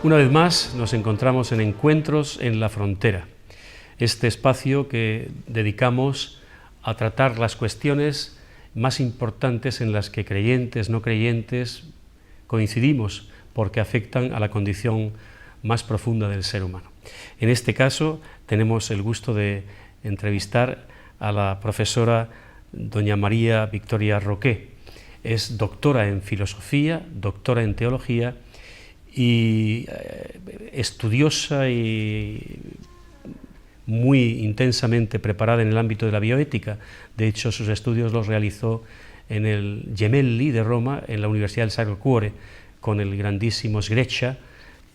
Una vez más nos encontramos en Encuentros en la Frontera, este espacio que dedicamos a tratar las cuestiones más importantes en las que creyentes, no creyentes, coincidimos porque afectan a la condición más profunda del ser humano. En este caso tenemos el gusto de entrevistar a la profesora doña María Victoria Roqué. Es doctora en filosofía, doctora en teología y estudiosa y muy intensamente preparada en el ámbito de la bioética. De hecho, sus estudios los realizó en el Gemelli de Roma, en la Universidad del Sacro Cuore, con el grandísimo Sgreccia,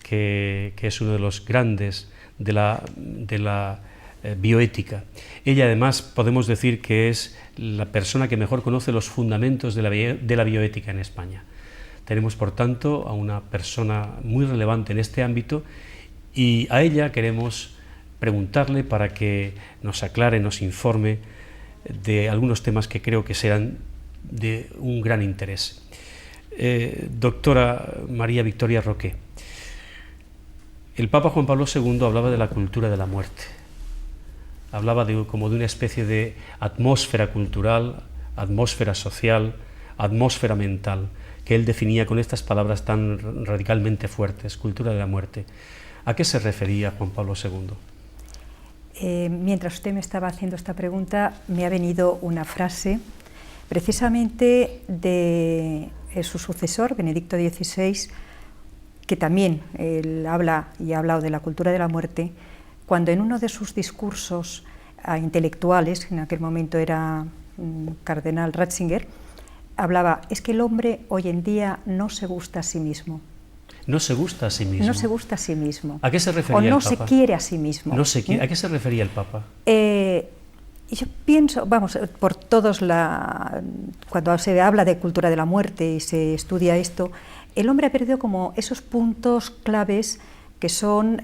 que es uno de los grandes de la bioética. Ella, además, podemos decir que es la persona que mejor conoce los fundamentos de la bioética en España. Tenemos, por tanto, a una persona muy relevante en este ámbito y a ella queremos preguntarle para que nos aclare, nos informe de algunos temas que creo que serán de un gran interés. Doctora María Victoria Roqué, el Papa Juan Pablo II hablaba de la cultura de la muerte. Hablaba como de una especie de atmósfera cultural, atmósfera social, atmósfera mental, que él definía con estas palabras tan radicalmente fuertes, cultura de la muerte. ¿A qué se refería Juan Pablo II? Mientras usted me estaba haciendo esta pregunta, me ha venido una frase precisamente de su sucesor, Benedicto XVI, que también él habla y ha hablado de la cultura de la muerte, cuando en uno de sus discursos a intelectuales, en aquel momento era cardenal Ratzinger, hablaba, es que el hombre hoy en día no se gusta a sí mismo. No se gusta a sí mismo. No se gusta a sí mismo. ¿A qué se refería el Papa? O no se quiere a sí mismo. No se quiere. ¿A qué se refería el Papa? Yo pienso, vamos, por todos cuando se habla de cultura de la muerte y se estudia esto, el hombre ha perdido como esos puntos claves que son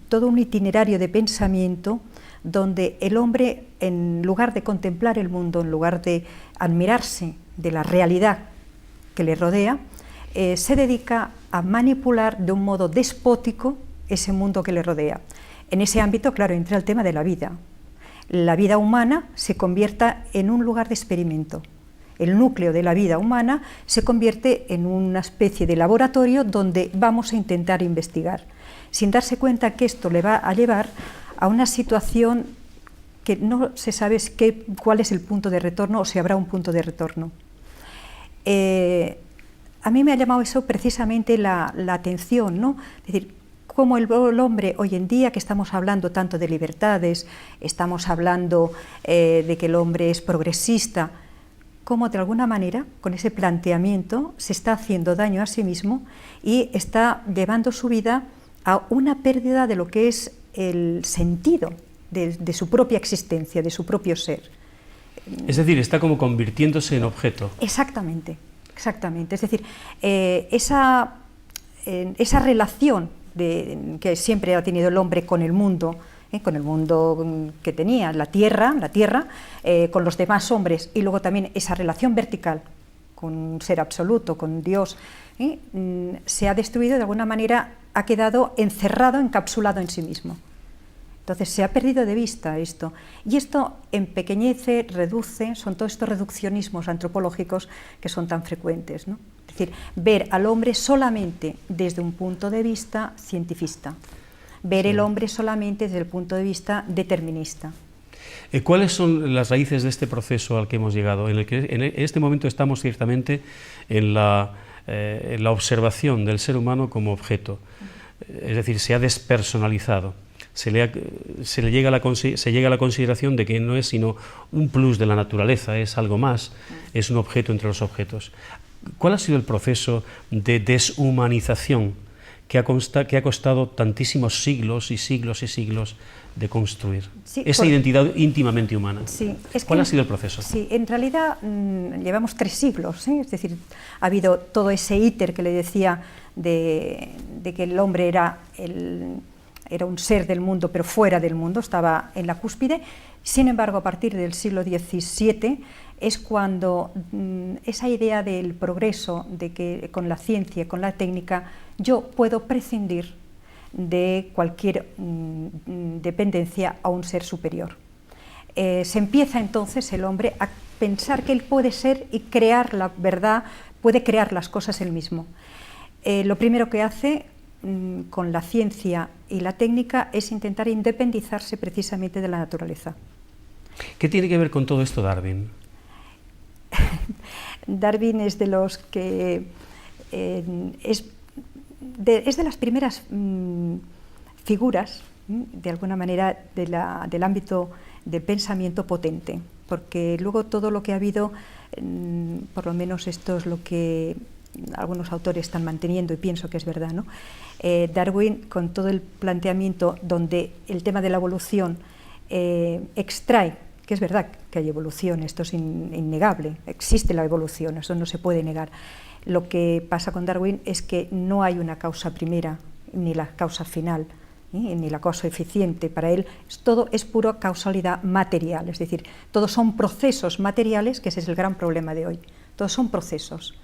todo un itinerario de pensamiento donde el hombre, en lugar de contemplar el mundo, en lugar de admirarse de la realidad que le rodea, se dedica a manipular de un modo despótico ese mundo que le rodea. En ese ámbito, claro, entra el tema de la vida. La vida humana se convierta en un lugar de experimento. El núcleo de la vida humana se convierte en una especie de laboratorio donde vamos a intentar investigar, sin darse cuenta que esto le va a llevar a una situación que no se sabe cuál es el punto de retorno o si habrá un punto de retorno. A mí me ha llamado eso precisamente la atención, ¿no? Es decir, cómo el hombre hoy en día, que estamos hablando tanto de libertades, estamos hablando de que el hombre es progresista, cómo de alguna manera, con ese planteamiento, se está haciendo daño a sí mismo y está llevando su vida a una pérdida de lo que es el sentido de su propia existencia, de su propio ser. Es decir, está como convirtiéndose en objeto. Exactamente. Exactamente, es decir, esa relación que siempre ha tenido el hombre con el mundo que tenía, la tierra, con los demás hombres, y luego también esa relación vertical con un ser absoluto, con Dios, se ha destruido de alguna manera, ha quedado encerrado, encapsulado en sí mismo. Entonces se ha perdido de vista esto, y esto empequeñece, reduce, son todos estos reduccionismos antropológicos que son tan frecuentes, ¿no? Es decir, ver al hombre solamente desde un punto de vista cientifista, ver el hombre solamente desde el punto de vista determinista. ¿Cuáles son las raíces de este proceso al que hemos llegado? En este momento estamos ciertamente en la observación del ser humano como objeto, es decir, se ha despersonalizado. Se llega a la consideración de que no es sino un plus de la naturaleza, es algo más, es un objeto entre los objetos. ¿Cuál ha sido el proceso de deshumanización que ha costado tantísimos siglos y siglos y siglos de construir? Sí, esa identidad íntimamente humana. Sí, ¿Cuál ha sido el proceso? Sí, en realidad llevamos 3 siglos, es decir, ha habido todo ese íter que le decía de que el hombre era un ser del mundo, pero fuera del mundo, estaba en la cúspide. Sin embargo, a partir del siglo XVII es cuando esa idea del progreso, de que con la ciencia, con la técnica, yo puedo prescindir de cualquier dependencia a un ser superior. Se empieza entonces el hombre a pensar que él puede ser y crear la verdad, puede crear las cosas él mismo. Lo primero que hace con la ciencia y la técnica es intentar independizarse precisamente de la naturaleza. ¿Qué tiene que ver con todo esto Darwin? Darwin es de los que es de las primeras figuras, de alguna manera, del ámbito del pensamiento potente, porque luego todo lo que ha habido, por lo menos esto es lo que algunos autores están manteniendo y pienso que es verdad, ¿no? Darwin, con todo el planteamiento donde el tema de la evolución extrae, que es verdad que hay evolución, esto es innegable, existe la evolución, eso no se puede negar. Lo que pasa con Darwin es que no hay una causa primera ni la causa final, ni la causa eficiente. Para él todo es pura causalidad material, es decir, todos son procesos materiales, que ese es el gran problema de hoy, todos son procesos.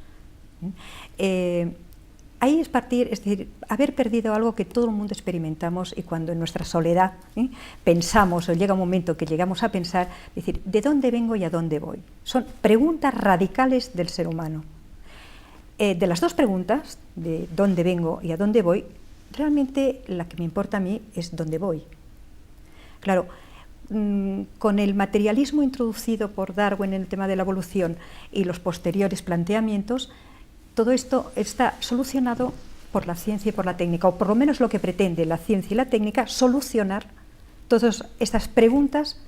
Ahí es partir, es decir, haber perdido algo que todo el mundo experimentamos y cuando en nuestra soledad pensamos o llega un momento que llegamos a pensar, es decir, ¿de dónde vengo y a dónde voy? Son preguntas radicales del ser humano. De las dos preguntas, de dónde vengo y a dónde voy, realmente la que me importa a mí es dónde voy. Claro, con el materialismo introducido por Darwin en el tema de la evolución y los posteriores planteamientos, todo esto está solucionado por la ciencia y por la técnica, o por lo menos lo que pretende la ciencia y la técnica, solucionar todas estas preguntas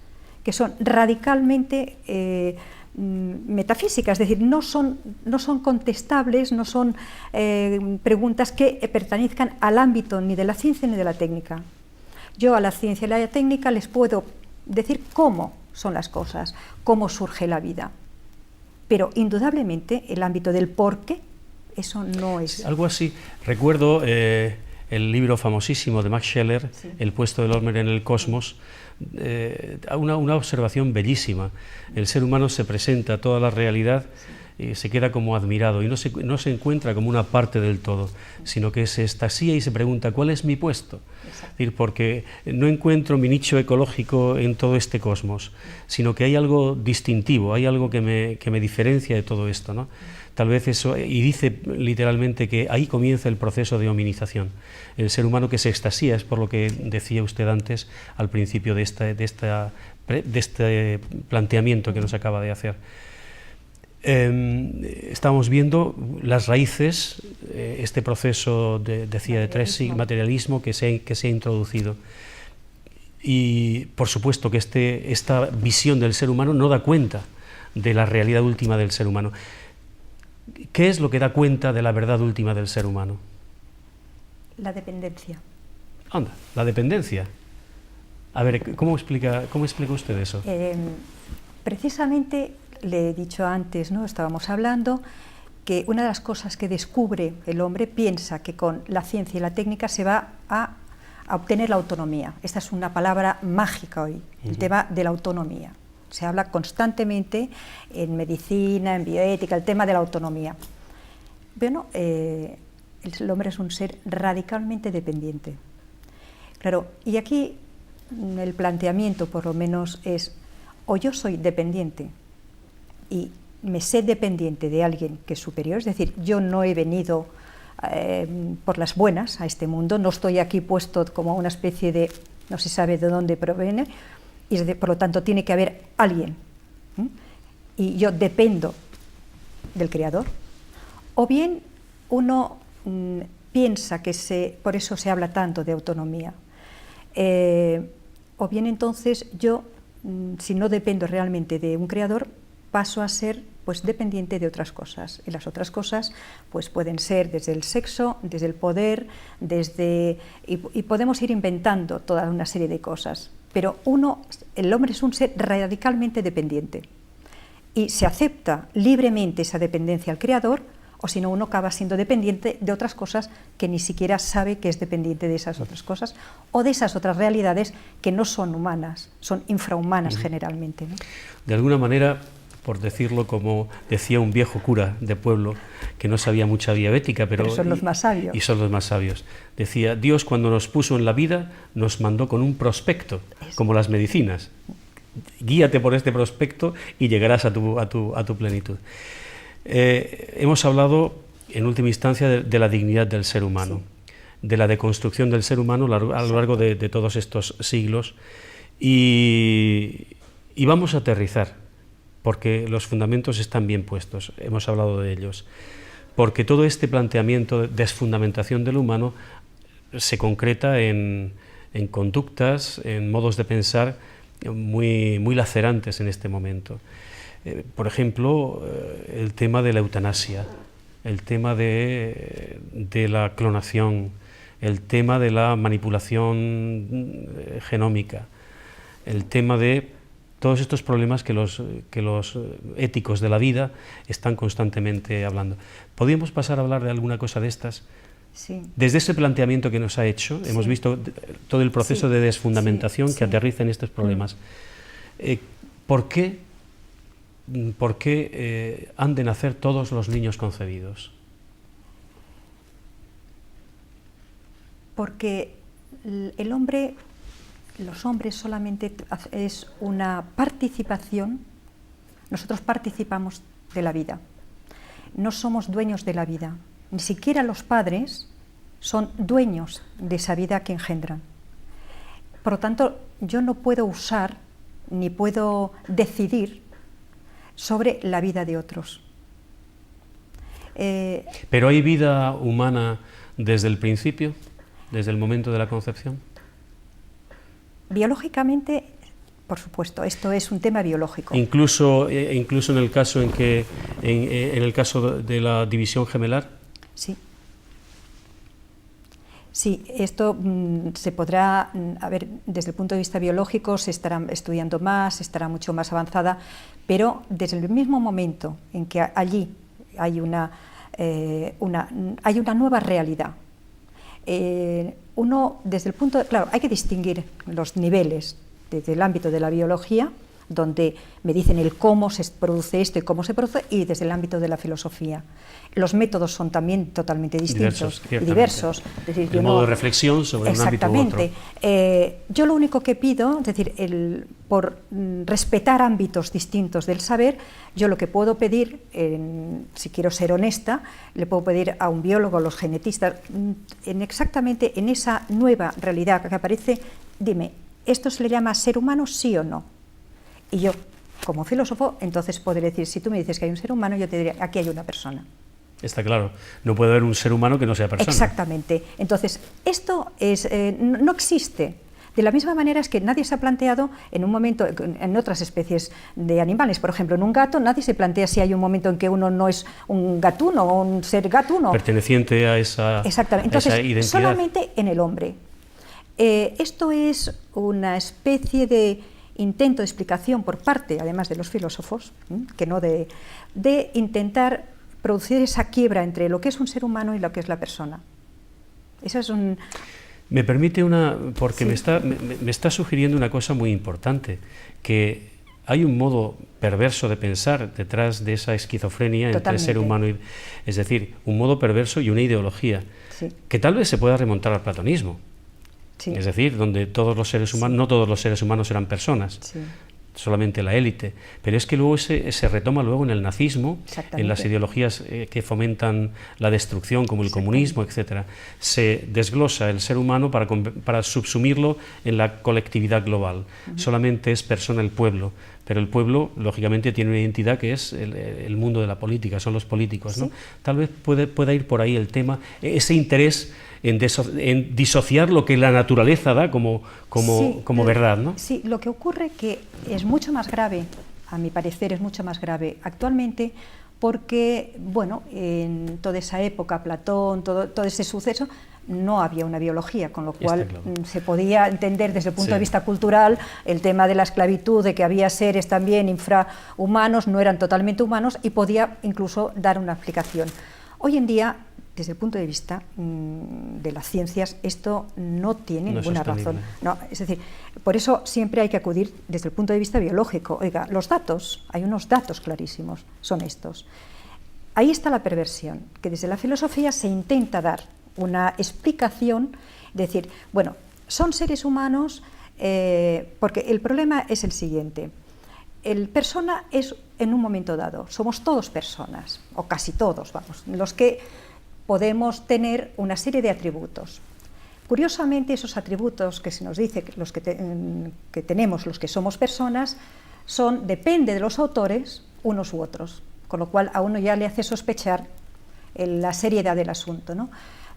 que son radicalmente metafísicas, es decir, no son contestables, no son preguntas que pertenezcan al ámbito ni de la ciencia ni de la técnica. Yo a la ciencia y la técnica les puedo decir cómo son las cosas, cómo surge la vida, pero indudablemente el ámbito del por qué, eso no es... Algo así, recuerdo el libro famosísimo de Max Scheler, sí. El puesto del hombre en el cosmos, una observación bellísima. El ser humano se presenta a toda la realidad y se queda como admirado y no se encuentra como una parte del todo, sino que se extasía y se pregunta ¿cuál es mi puesto? Es decir, porque no encuentro mi nicho ecológico en todo este cosmos, sino que hay algo distintivo, hay algo que me diferencia de todo esto, ¿no? Tal vez eso, y dice literalmente que ahí comienza el proceso de hominización. El ser humano que se extasía, es por lo que decía usted antes al principio de este planteamiento que nos acaba de hacer. Estamos viendo las raíces, este proceso, decía, de tres materialismo que se ha introducido. Y por supuesto que esta visión del ser humano no da cuenta de la realidad última del ser humano. ¿Qué es lo que da cuenta de la verdad última del ser humano? La dependencia. Anda, la dependencia. A ver, ¿cómo explica usted eso? Precisamente, le he dicho antes, ¿no? Estábamos hablando que una de las cosas que descubre el hombre, piensa que con la ciencia y la técnica se va a obtener la autonomía. Esta es una palabra mágica hoy, el tema de la autonomía. Se habla constantemente en medicina, en bioética, el tema de la autonomía. Bueno, el hombre es un ser radicalmente dependiente. Claro, y aquí el planteamiento, por lo menos, es o yo soy dependiente y me sé dependiente de alguien que es superior, es decir, yo no he venido por las buenas a este mundo, no estoy aquí puesto como una especie de, no se sabe de dónde proviene, y por lo tanto tiene que haber alguien, y yo dependo del Creador, o bien uno piensa que por eso se habla tanto de autonomía, o bien entonces yo, si no dependo realmente de un Creador, paso a ser pues dependiente de otras cosas, y las otras cosas pues pueden ser desde el sexo, desde el poder, y podemos ir inventando toda una serie de cosas. Pero el hombre es un ser radicalmente dependiente y se acepta libremente esa dependencia al Creador, o si no, uno acaba siendo dependiente de otras cosas que ni siquiera sabe que es dependiente de esas otras cosas o de esas otras realidades que no son humanas, son infrahumanas generalmente, ¿no? De alguna manera, por decirlo como decía un viejo cura de pueblo que no sabía mucha diabética, pero son los más sabios. Y son los más sabios. Decía, Dios cuando nos puso en la vida nos mandó con un prospecto, como las medicinas. Guíate por este prospecto y llegarás a tu plenitud. Hemos hablado en última instancia de la dignidad del ser humano, de la deconstrucción del ser humano a lo largo de todos estos siglos, y vamos a aterrizar, porque los fundamentos están bien puestos, hemos hablado de ellos, porque todo este planteamiento de desfundamentación del humano se concreta en conductas, en modos de pensar muy lacerantes en este momento. Por ejemplo, el tema de la eutanasia, el tema de la clonación, el tema de la manipulación genómica, el tema de todos estos problemas que los éticos de la vida están constantemente hablando. ¿Podríamos pasar a hablar de alguna cosa de estas? Sí. Desde ese planteamiento que nos ha hecho, hemos visto todo el proceso de desfundamentación que aterriza en estos problemas. ¿Por qué han de nacer todos los niños concebidos? Porque el hombre, los hombres solamente es una participación, nosotros participamos de la vida, no somos dueños de la vida, ni siquiera los padres son dueños de esa vida que engendran. Por lo tanto, yo no puedo usar ni puedo decidir sobre la vida de otros. ¿Pero hay vida humana desde el principio, desde el momento de la concepción? Biológicamente, por supuesto, esto es un tema biológico. Incluso en el caso en el caso de la división gemelar. Sí. Sí, esto se podrá, a ver, desde el punto de vista biológico se estará estudiando más, estará mucho más avanzada, pero desde el mismo momento en que allí hay una nueva realidad, uno desde el punto, claro, hay que distinguir los niveles desde el ámbito de la biología, donde me dicen el cómo se produce esto y cómo se produce, y desde el ámbito de la filosofía. Los métodos son también totalmente distintos y diversos. Es decir, el modo de reflexión sobre un ámbito u otro. Yo lo único que pido, es decir, por respetar ámbitos distintos del saber, yo lo que puedo pedir, si quiero ser honesta, le puedo pedir a un biólogo, a los genetistas, exactamente en esa nueva realidad que aparece, dime, ¿esto se le llama ser humano, sí o no? Y yo, como filósofo, entonces podré decir, si tú me dices que hay un ser humano, yo te diré, aquí hay una persona. Está claro, no puede haber un ser humano que no sea persona. Exactamente. Entonces, esto no existe. De la misma manera es que nadie se ha planteado en un momento, en otras especies de animales, por ejemplo, en un gato, nadie se plantea si hay un momento en que uno no es un gatuno o un ser gatuno. Perteneciente a esa, exactamente. Entonces, a esa identidad. Solamente en el hombre. Esto es una especie de intento de explicación por parte, además de los filósofos, que no de intentar producir esa quiebra entre lo que es un ser humano y lo que es la persona. Eso es un... Me permite porque me está sugiriendo una cosa muy importante, que hay un modo perverso de pensar detrás de esa esquizofrenia entre ser humano y... Es decir, un modo perverso y una ideología, que tal vez se pueda remontar al platonismo. Sí. Es decir, donde todos los seres humanos, no todos los seres humanos eran personas, solamente la élite, pero es que luego se retoma luego en el nazismo, en las ideologías que fomentan la destrucción, como el comunismo, etcétera. Se desglosa el ser humano para subsumirlo en la colectividad global. Solamente es persona el pueblo, pero el pueblo, lógicamente, tiene una identidad que es el mundo de la política, son los políticos, ¿no? Tal vez pueda ir por ahí el tema, ese interés en disociar lo que la naturaleza da como verdad, ¿no? Sí, lo que ocurre que es mucho más grave, a mi parecer es mucho más grave actualmente, porque, bueno, en toda esa época, Platón, todo ese suceso, no había una biología, con lo cual se podía entender desde el punto de vista cultural el tema de la esclavitud, de que había seres también infrahumanos, no eran totalmente humanos, y podía incluso dar una explicación. Hoy en día desde el punto de vista de las ciencias, esto no tiene ninguna razón. No, es decir, por eso siempre hay que acudir desde el punto de vista biológico. Oiga, los datos, hay unos datos clarísimos, son estos. Ahí está la perversión, que desde la filosofía se intenta dar una explicación, decir, bueno, son seres humanos, porque el problema es el siguiente. El persona es en un momento dado, somos todos personas, o casi todos, vamos, los que podemos tener una serie de atributos. Curiosamente, esos atributos que se nos dice, los que tenemos, los que somos personas, depende de los autores, unos u otros, con lo cual a uno ya le hace sospechar la seriedad del asunto, ¿no?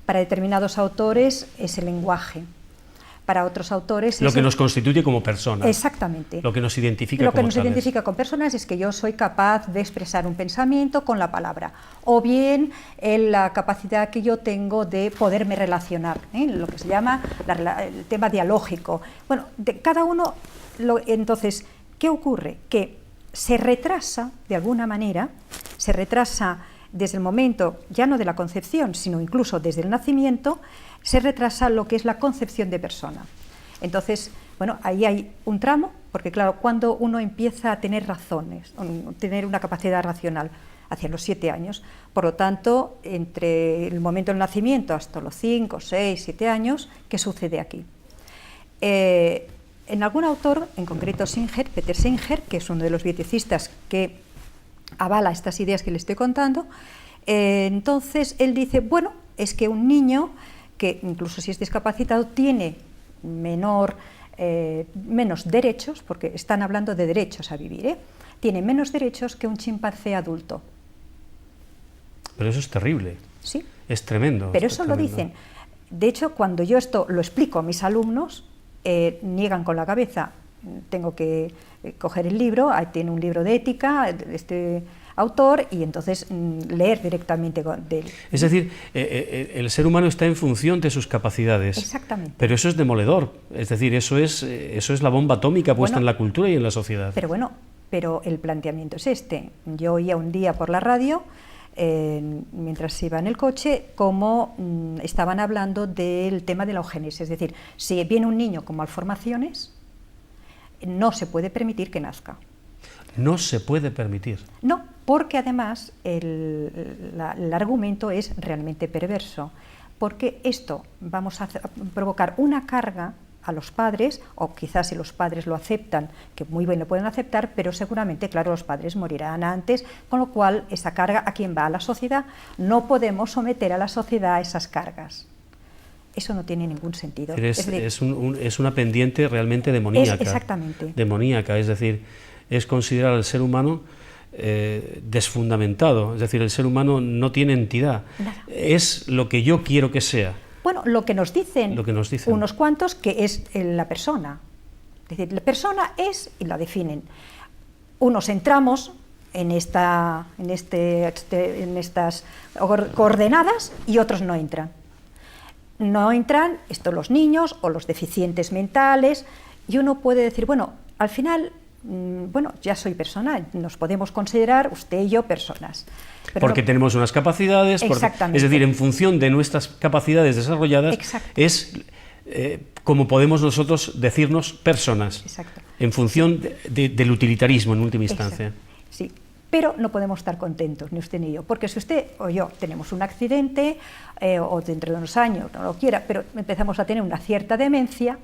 Para determinados autores es el lenguaje, para otros autores... Lo que nos constituye como personas. Exactamente. Lo que nos identifica como Lo que nos identifica con personas es que yo soy capaz de expresar un pensamiento con la palabra, o bien la capacidad que yo tengo de poderme relacionar, lo que se llama el tema dialógico. Bueno, de cada uno... Entonces, ¿qué ocurre? Que se retrasa, de alguna manera, se retrasa desde el momento, ya no de la concepción, sino incluso desde el nacimiento, se retrasa lo que es la concepción de persona. Entonces, bueno, ahí hay un tramo, porque claro, cuando uno empieza a tener razones, tener una capacidad racional, hacia los 7 años, por lo tanto, entre el momento del nacimiento hasta los 5, 6, 7 años, ¿qué sucede aquí? En algún autor, en concreto Singer, Peter Singer, que es uno de los bioticistas que avala estas ideas que le estoy contando, entonces él dice, bueno, es que un niño que incluso si es discapacitado tiene menos derechos, porque están hablando de derechos a vivir, tiene menos derechos que un chimpancé adulto. Pero eso es terrible. Sí. Es tremendo. Pero eso lo dicen. De hecho, cuando yo esto lo explico a mis alumnos, niegan con la cabeza. Tengo que coger el libro, ahí tiene un libro de ética, este autor, y entonces leer directamente de él. Es decir, el ser humano está en función de sus capacidades. Exactamente. Pero eso es demoledor, es decir, eso es la bomba atómica puesta en la cultura y en la sociedad. Pero bueno, el planteamiento es este. Yo oía un día por la radio, mientras iba en el coche, cómo estaban hablando del tema de la eugénesis, es decir, si viene un niño con malformaciones, no se puede permitir que nazca. No se puede permitir. No, porque además el argumento es realmente perverso, porque esto vamos a provocar una carga a los padres, o quizás si los padres lo aceptan, que muy bien lo pueden aceptar, pero seguramente, claro, los padres morirán antes, con lo cual esa carga, ¿a quién va? A la sociedad. No podemos someter a la sociedad a esas cargas. Eso no tiene ningún sentido. Es una pendiente realmente demoníaca. Exactamente. Demoníaca, es decir, es considerar al ser humano desfundamentado, es decir, el ser humano no tiene entidad. Nada. Es lo que yo quiero que sea. Bueno, lo que nos dicen unos cuantos, que es la persona. Es decir, la persona es, y la definen. Unos entramos en estas coordenadas y otros no entran. No entran los niños o los deficientes mentales, y uno puede decir, bueno, al final, ya soy persona, nos podemos considerar usted y yo personas. Porque tenemos unas capacidades, es decir, en función de nuestras capacidades desarrolladas, es como podemos nosotros decirnos personas. Exacto. En función del utilitarismo en última instancia. Sí. Pero no podemos estar contentos, ni usted ni yo, porque si usted o yo tenemos un accidente, o dentro de unos años, no lo quiera, pero empezamos a tener una cierta demencia,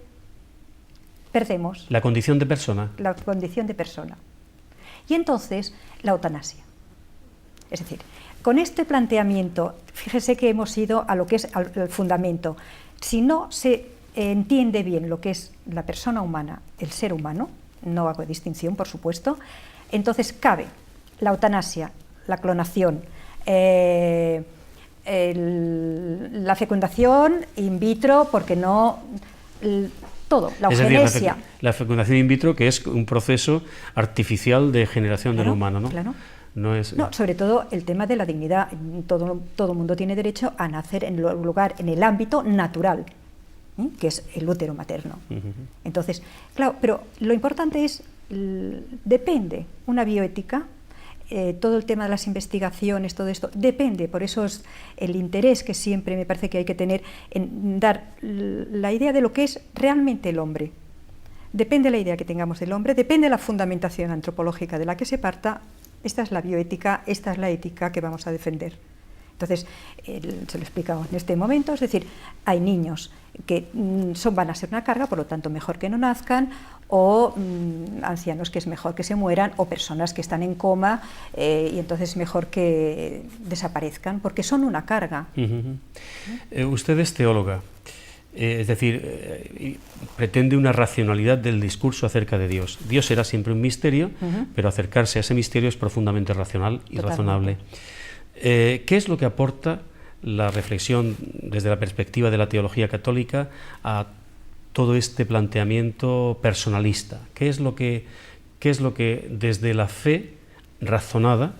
perdemos la condición de persona. La condición de persona. Y entonces, la eutanasia. Es decir, con este planteamiento, fíjese que hemos ido a lo que es el fundamento. Si no se entiende bien lo que es la persona humana, el ser humano, no hago distinción, por supuesto, entonces cabe la eutanasia, la clonación, la fecundación in vitro, porque no... todo, la eugenesia. La fecundación in vitro, que es un proceso artificial de generación del humano, ¿no? Claro. No, sobre todo el tema de la dignidad. Todo mundo tiene derecho a nacer en el lugar, en el ámbito natural, que es el útero materno. Entonces, claro, pero lo importante es, depende una bioética, todo el tema de las investigaciones, todo esto, depende, por eso es el interés que siempre me parece que hay que tener en dar la idea de lo que es realmente el hombre. Depende de la idea que tengamos del hombre, depende de la fundamentación antropológica de la que se parta. Esta es la bioética, esta es la ética que vamos a defender. Entonces, se lo he explicado en este momento, es decir, hay niños que van a ser una carga, por lo tanto mejor que no nazcan, o ancianos que es mejor que se mueran, o personas que están en coma y entonces mejor que desaparezcan, porque son una carga. Usted es teóloga, es decir, pretende una racionalidad del discurso acerca de Dios. Dios será siempre un misterio, pero acercarse a ese misterio es profundamente racional y razonable. ¿Qué es lo que aporta la reflexión desde la perspectiva de la teología católica a todo este planteamiento personalista? ¿Qué es lo que desde la fe razonada,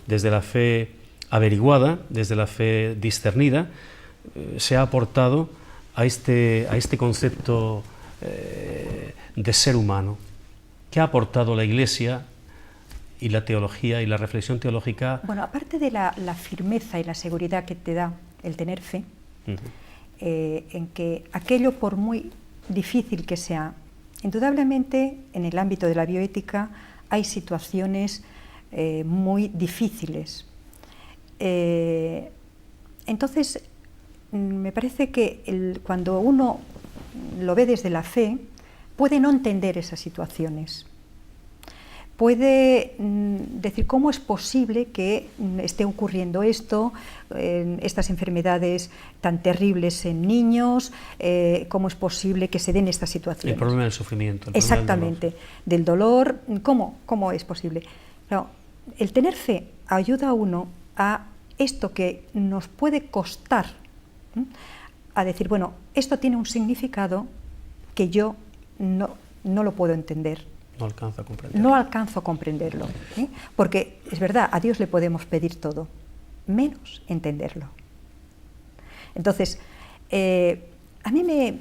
desde la fe averiguada, desde la fe discernida, se ha aportado a este concepto de ser humano? ¿Qué ha aportado la Iglesia y la teología y la reflexión teológica? Bueno, aparte de la firmeza y la seguridad que te da el tener fe, en que aquello, por muy difícil que sea, indudablemente en el ámbito de la bioética hay situaciones muy difíciles. Entonces, me parece que cuando uno lo ve desde la fe, puede no entender esas situaciones. Puede decir cómo es posible que esté ocurriendo esto, estas enfermedades tan terribles en niños, cómo es posible que se den estas situaciones. El problema del sufrimiento. Exactamente, del dolor. ¿Cómo es posible? Claro, el tener fe ayuda a uno a esto que nos puede costar, a decir, bueno, esto tiene un significado que yo no lo puedo entender. No alcanzo a comprenderlo. No alcanzo a comprenderlo, ¿eh? Porque es verdad, a Dios le podemos pedir todo, menos entenderlo. Entonces, a mí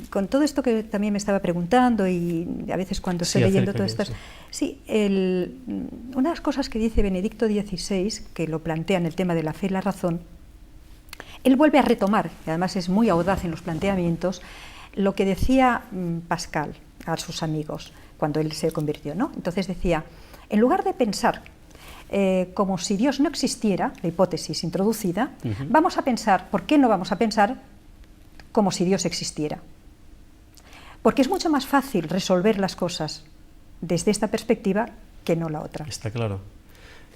con todo esto que también me estaba preguntando y a veces cuando estoy leyendo todas estas... Sí, una de las cosas que dice Benedicto XVI, que lo plantea en el tema de la fe y la razón, él vuelve a retomar, y además es muy audaz en los planteamientos, lo que decía Pascal a sus amigos cuando él se convirtió, ¿no? Entonces decía, en lugar de pensar como si Dios no existiera, la hipótesis introducida, vamos a pensar, ¿por qué no vamos a pensar como si Dios existiera? Porque es mucho más fácil resolver las cosas desde esta perspectiva que no la otra. Está claro.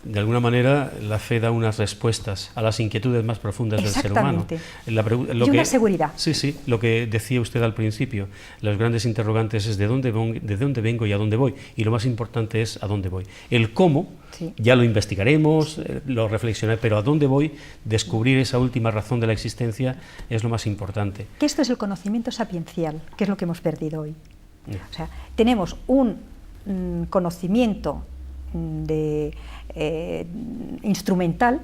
De alguna manera, la fe da unas respuestas a las inquietudes más profundas del ser humano. Y una seguridad. Sí, lo que decía usted al principio, los grandes interrogantes es de dónde vengo y a dónde voy, y lo más importante es a dónde voy. El cómo, ya lo investigaremos, lo reflexionaré, pero a dónde voy, descubrir esa última razón de la existencia es lo más importante. Que esto es el conocimiento sapiencial, que es lo que hemos perdido hoy. O sea, tenemos un conocimiento instrumental,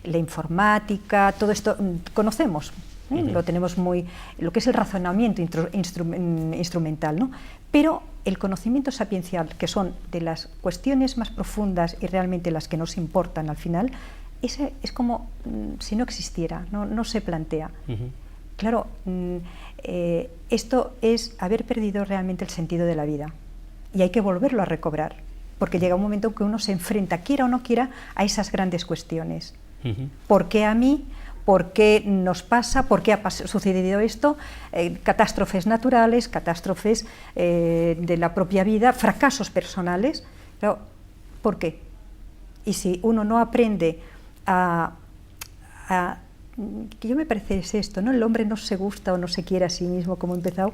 la informática, todo esto conocemos, lo tenemos lo que es el razonamiento instrumental, ¿no? Pero el conocimiento sapiencial, que son de las cuestiones más profundas y realmente las que nos importan al final, ese es como si no existiera, no se plantea. Claro, esto es haber perdido realmente el sentido de la vida y hay que volverlo a recobrar. Porque llega un momento en que uno se enfrenta, quiera o no quiera, a esas grandes cuestiones. ¿Por qué a mí? ¿Por qué nos pasa? ¿Por qué ha sucedido esto? Catástrofes naturales, catástrofes de la propia vida, fracasos personales. Pero, ¿por qué? Y si uno no aprende que yo me parece es esto, ¿no? El hombre no se gusta o no se quiere a sí mismo, como he empezado,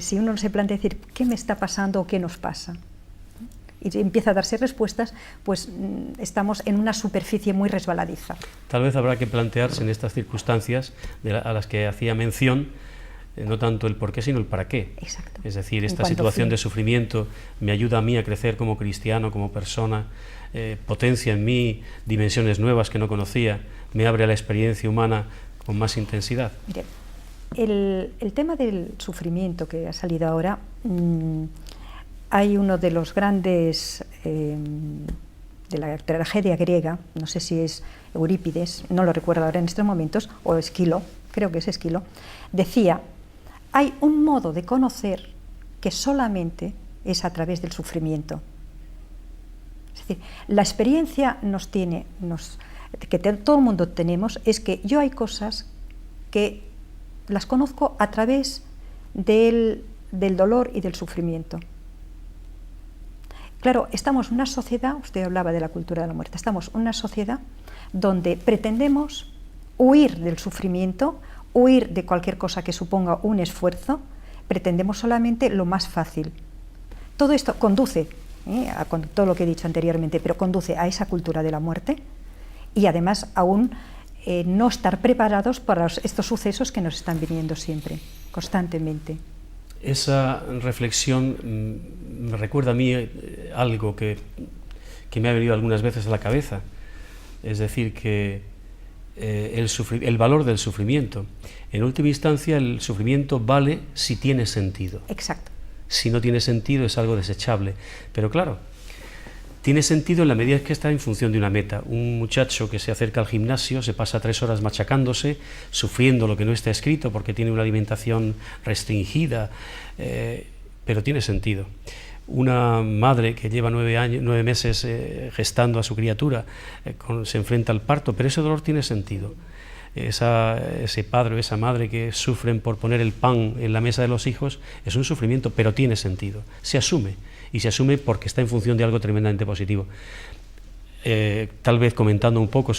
si uno no se plantea decir, ¿qué me está pasando o qué nos pasa? Y empieza a darse respuestas, pues estamos en una superficie muy resbaladiza. Tal vez habrá que plantearse en estas circunstancias a las que hacía mención, no tanto el por qué, sino el para qué. Exacto. Es decir, esta situación de sufrimiento me ayuda a mí a crecer como cristiano, como persona, potencia en mí dimensiones nuevas que no conocía, me abre a la experiencia humana con más intensidad. Mire, el tema del sufrimiento que ha salido ahora... hay uno de los grandes de la tragedia griega, no sé si es Eurípides, no lo recuerdo ahora en estos momentos, o Esquilo, creo que es Esquilo, decía, hay un modo de conocer que solamente es a través del sufrimiento. Es decir, la experiencia que todo el mundo tenemos es que yo hay cosas que las conozco a través del dolor y del sufrimiento. Claro, estamos en una sociedad, usted hablaba de la cultura de la muerte, estamos en una sociedad donde pretendemos huir del sufrimiento, huir de cualquier cosa que suponga un esfuerzo, pretendemos solamente lo más fácil. Todo esto conduce, con todo lo que he dicho anteriormente, pero conduce a esa cultura de la muerte y además aún no estar preparados para estos sucesos que nos están viniendo siempre, constantemente. Esa reflexión me recuerda a mí algo que me ha venido algunas veces a la cabeza, es decir, que el valor del sufrimiento. En última instancia, el sufrimiento vale si tiene sentido. Exacto. Si no tiene sentido es algo desechable. Pero claro, tiene sentido en la medida que está en función de una meta. Un muchacho que se acerca al gimnasio se pasa 3 horas machacándose, sufriendo lo que no está escrito porque tiene una alimentación restringida, pero tiene sentido. Una madre que lleva 9 meses gestando a su criatura se enfrenta al parto, pero ese dolor tiene sentido. Ese padre o esa madre que sufren por poner el pan en la mesa de los hijos es un sufrimiento, pero tiene sentido. Se asume, y se asume porque está en función de algo tremendamente positivo. Tal vez comentando un poco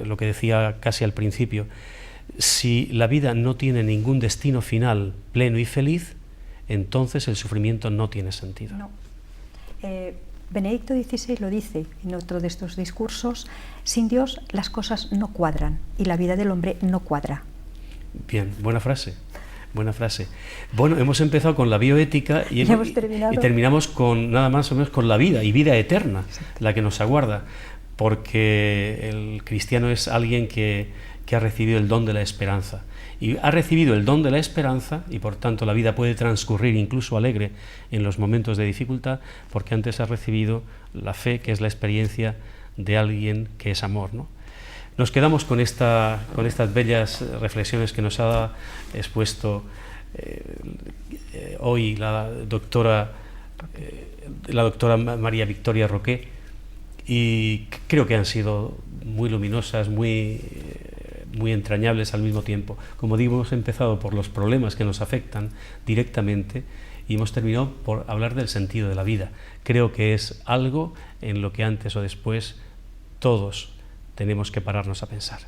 lo que decía casi al principio, si la vida no tiene ningún destino final pleno y feliz, entonces el sufrimiento no tiene sentido. No. Benedicto XVI lo dice en otro de estos discursos, sin Dios las cosas no cuadran y la vida del hombre no cuadra. Bien, buena frase. Buena frase. Bueno, hemos empezado con la bioética y terminamos con nada más o menos con la vida y vida eterna, la que nos aguarda, porque el cristiano es alguien que ha recibido el don de la esperanza. Y ha recibido el don de la esperanza y por tanto la vida puede transcurrir incluso alegre en los momentos de dificultad porque antes ha recibido la fe, que es la experiencia de alguien que es amor, ¿no? Nos quedamos con estas bellas reflexiones que nos ha expuesto hoy la doctora María Victoria Roqué, y creo que han sido muy luminosas, muy entrañables al mismo tiempo. Como digo, hemos empezado por los problemas que nos afectan directamente y hemos terminado por hablar del sentido de la vida. Creo que es algo en lo que antes o después todos tenemos que pararnos a pensar.